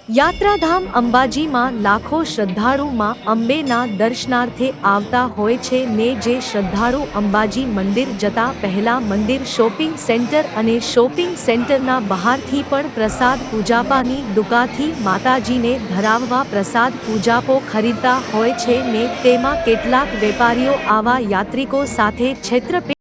યાત્રાધામ અંબાજીમાં લાખો શ્રદ્ધાળુ માં અંબેના દર્શનાર્થે આવતા હોય છે ને જે શ્રદ્ધાળુ અંબાજી મંદિર જતા પહેલા મંદિર શોપિંગ સેન્ટર અને શોપિંગ સેન્ટરના બહારથી પણ પ્રસાદ પૂજાપાની દુકાનથી માતાજીને ધરાવવા પ્રસાદ પૂજાપો ખરીદતા હોય છે ને તેમાં કેટલાક વેપારીઓ આવા યાત્રિકો સાથે છેતરપિંડી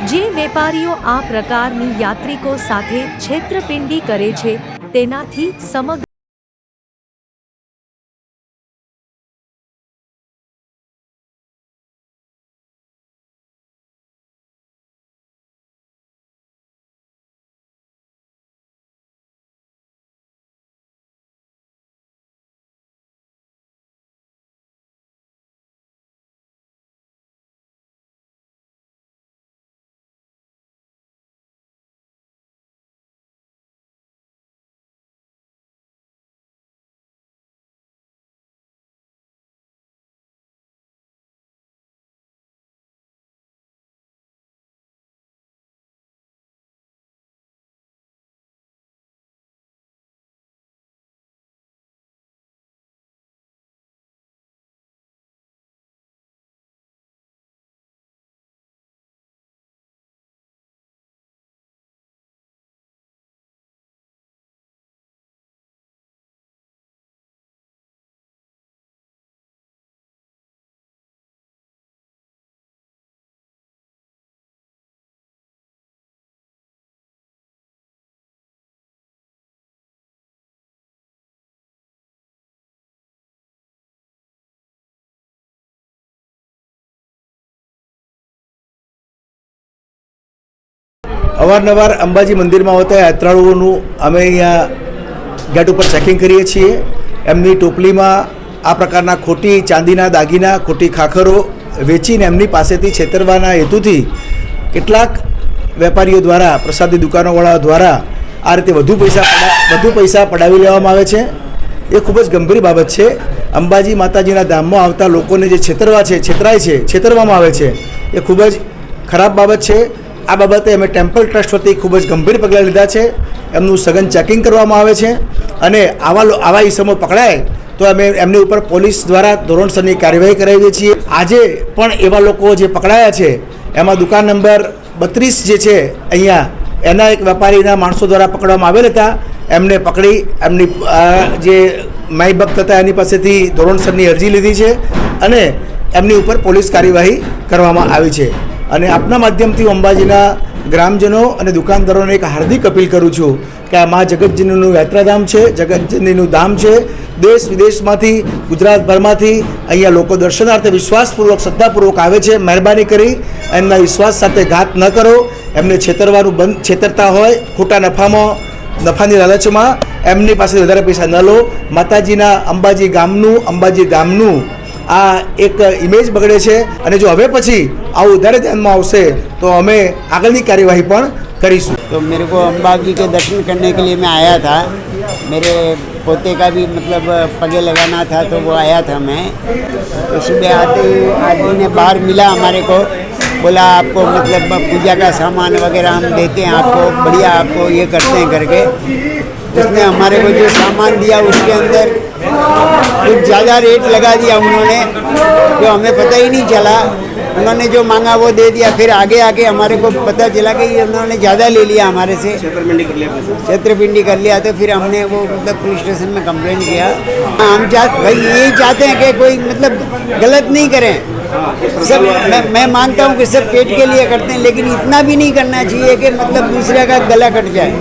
જે વેપારીઓ આ પ્રકારની યાત્રિકો સાથે છેતરપિંડી કરે છે તેનાથી સમગ્ર અવારનવાર અંબાજી મંદિરમાં આવતા યાત્રાળુઓનું અમે અહીંયા ગેટ ઉપર ચેકિંગ કરીએ છીએ। એમની ટોપલીમાં આ પ્રકારના ખોટી ચાંદીના દાગીના, ખોટી ખાખરો વેચીને એમની પાસેથી છેતરવાના હેતુથી કેટલાક વેપારીઓ દ્વારા, પ્રસાદી દુકાનોવાળા દ્વારા આ રીતે વધુ પૈસા પડાવી લેવામાં આવે છે। એ ખૂબ જ ગંભીર બાબત છે। અંબાજી માતાજીના ધામમાં આવતા લોકોને જે છેતરવામાં આવે છે એ ખૂબ જ ખરાબ બાબત છે। આ બાબતે અમે ટેમ્પલ ટ્રસ્ટ વતી ખૂબ જ ગંભીર પગલાં લીધા છે। એમનું સઘન ચેકિંગ કરવામાં આવે છે અને આવા ઇસમો પકડાય તો અમે એમની ઉપર પોલીસ દ્વારા ધોરણસરની કાર્યવાહી કરાવીએ છીએ। આજે પણ એવા લોકો જે પકડાયા છે એમાં દુકાન નંબર 32 જે છે અહીંયા એના એક વેપારીના માણસો દ્વારા પકડવામાં આવેલ હતા। એમને પકડી એમની જે માઈ ભક્ત હતા એની પાસેથી ધોરણસરની અરજી લીધી છે અને એમની ઉપર પોલીસ કાર્યવાહી કરવામાં આવી છે। અને આપના માધ્યમથી અંબાજીના ગ્રામજનો અને દુકાનદારોને એક હાર્દિક અપીલ કરું છું કે આ મા જગતજનનીનું યાત્રાધામ છે, જગતજનનીનું ધામ છે। દેશ વિદેશમાંથી, ગુજરાતભરમાંથી અહીંયા લોકો દર્શનાર્થે વિશ્વાસપૂર્વક, શ્રદ્ધાપૂર્વક આવે છે। મહેરબાની કરી એમના વિશ્વાસ સાથે ઘાત ન કરો। એમને છેતરતા હોય ખોટા નફાની લાલચમાં એમની પાસે વધારે પૈસા ન લો. માતાજીના અંબાજી ગામનું આ એક ઇમેજ બગડે છે અને જો હવે પછી આવું વધારે ધ્યાનમાં આવશે તો અમે આગળની કાર્યવાહી પણ કરીશું. तो मेरे को अम्बा जी के दर्शन करने के लिए मैं आया था. मेरे पोते का भी मतलब पगे लगाना था तो वो आया था मैं. तो सुबह आते ही आदमी ने बाहर मिला हमारे को, बोला आपको मतलब पूजा का सामान वगैरह हम देते हैं आपको, बढ़िया आपको ये करते हैं करके. उसने हमारे को जो सामान दिया उसके अंदर कुछ ज़्यादा रेट लगा दिया उन्होंने, जो हमें पता ही नहीं चला. उन्होंने जो मांगा वो दे दिया. फिर आगे आके हमारे को पता चला कि उन्होंने ज़्यादा ले लिया हमारे से, छेतरपिंडी कर लिया. तो फिर हमने वो मतलब पुलिस स्टेशन में कंप्लेंट किया. हम भाई यही चाहते हैं कि कोई मतलब गलत नहीं करें. सब मैं मानता हूँ कि सब पेट के लिए करते हैं, लेकिन इतना भी नहीं करना चाहिए कि मतलब दूसरे का गला कट जाए.